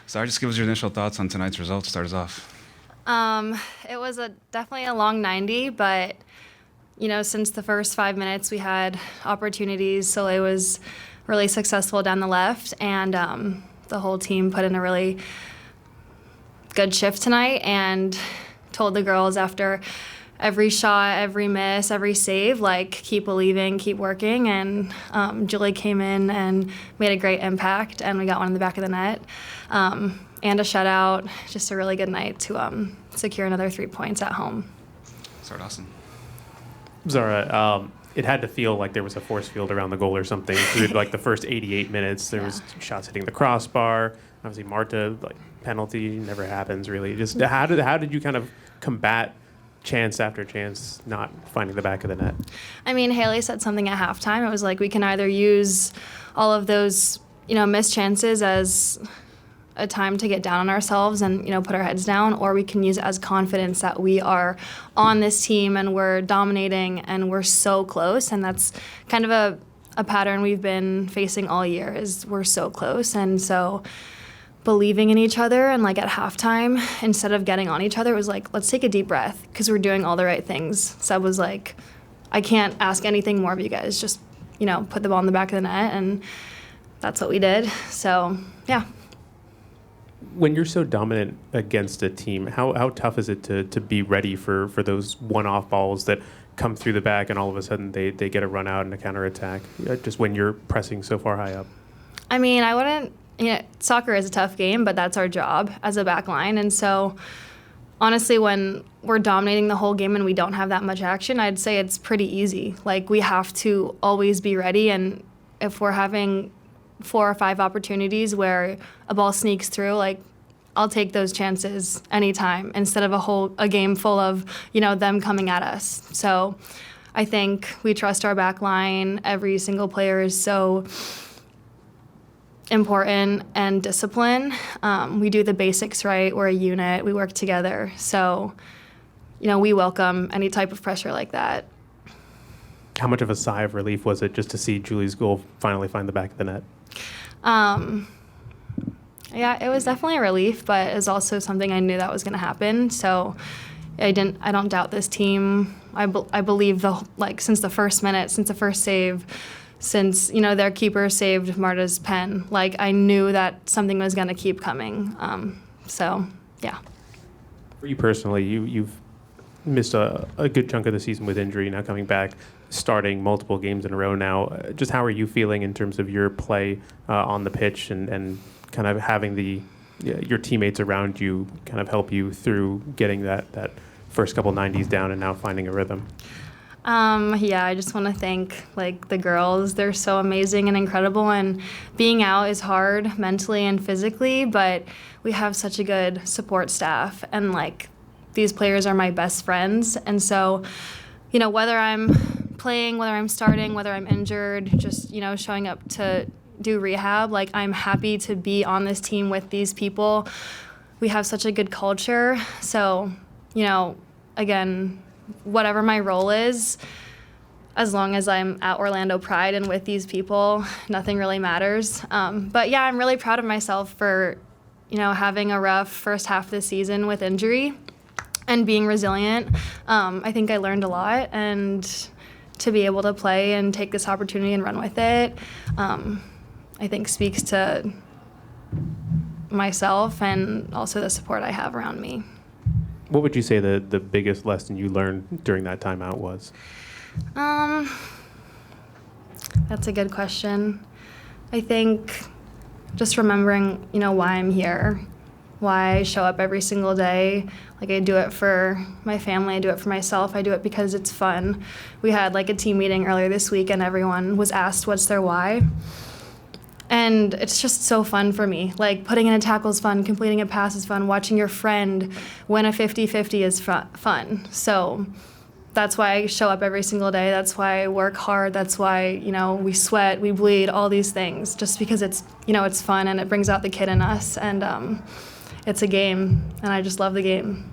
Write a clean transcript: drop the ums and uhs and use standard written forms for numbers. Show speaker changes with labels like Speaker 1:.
Speaker 1: Zara, just give us your initial thoughts on tonight's result to start us off.
Speaker 2: It was definitely a long 90, but since the first 5 minutes we had opportunities. Soleil was really successful down the left, and the whole team put in a really good shift tonight and told the girls after every shot, every miss, every save, keep believing, keep working. And Julie came in and made a great impact, and we got one in the back of the net. And a shutout, just a really good night to secure another 3 points at home.
Speaker 1: Start awesome.
Speaker 3: Zara, it had to feel like there was a force field around the goal or something through the first 88 minutes. There was shots hitting the crossbar. Obviously, Marta, penalty never happens really. Just how did you kind of combat chance after chance not finding the back of the net?
Speaker 2: I mean, Haley said something at halftime. It was we can either use all of those missed chances as a time to get down on ourselves and put our heads down, or we can use it as confidence that we are on this team and we're dominating and we're so close. And that's kind of a pattern we've been facing all year, is we're so close. And so believing in each other, and at halftime, instead of getting on each other, it was let's take a deep breath because we're doing all the right things. Seb was I can't ask anything more of you guys, just put the ball in the back of the net, and that's what we did. So yeah.
Speaker 3: When you're so dominant against a team, how tough is it to be ready for those one-off balls that come through the back and all of a sudden they get a run out and a counterattack, just when you're pressing so far high up?
Speaker 2: I mean, I wouldn't, soccer is a tough game, but that's our job as a back line. And so honestly, when we're dominating the whole game and we don't have that much action, I'd say it's pretty easy. We have to always be ready, and if we're having 4 or 5 opportunities where a ball sneaks through, I'll take those chances anytime instead of a game full of, them coming at us. So I think we trust our back line. Every single player is so important, and discipline. We do the basics right. We're a unit. We work together. So, we welcome any type of pressure like that.
Speaker 3: How much of a sigh of relief was it just to see Julie's goal finally find the back of the net?
Speaker 2: Yeah, it was definitely a relief, but it was also something I knew that was going to happen. So I don't doubt this team. I believe since the first minute, since the first save, since their keeper saved Marta's pen, I knew that something was going to keep coming. So yeah.
Speaker 3: For you personally, you've missed a good chunk of the season with injury, now coming back, starting multiple games in a row now. Just how are you feeling in terms of your play on the pitch and kind of having your teammates around you kind of help you through getting that first couple 90s down and now finding a rhythm?
Speaker 2: Yeah, I just want to thank the girls. They're so amazing and incredible, and being out is hard mentally and physically, but we have such a good support staff, and these players are my best friends. And so, whether I'm playing, whether I'm starting, whether I'm injured, just, showing up to do rehab, I'm happy to be on this team with these people. We have such a good culture. So, again, whatever my role is, as long as I'm at Orlando Pride and with these people, nothing really matters. But yeah, I'm really proud of myself for, having a rough first half of the season with injury and being resilient. I think I learned a lot, and to be able to play and take this opportunity and run with it, I think speaks to myself and also the support I have around me.
Speaker 3: What would you say the biggest lesson you learned during that time out was?
Speaker 2: That's a good question. I think just remembering, why I'm here, why I show up every single day. I do it for my family, I do it for myself, I do it because it's fun. We had a team meeting earlier this week, and everyone was asked what's their why. And it's just so fun for me. Putting in a tackle is fun, completing a pass is fun, watching your friend win a 50-50 is fun. So that's why I show up every single day. That's why I work hard. That's why, we sweat, we bleed, all these things, just because it's, it's fun and it brings out the kid in us. And it's a game, and I just love the game.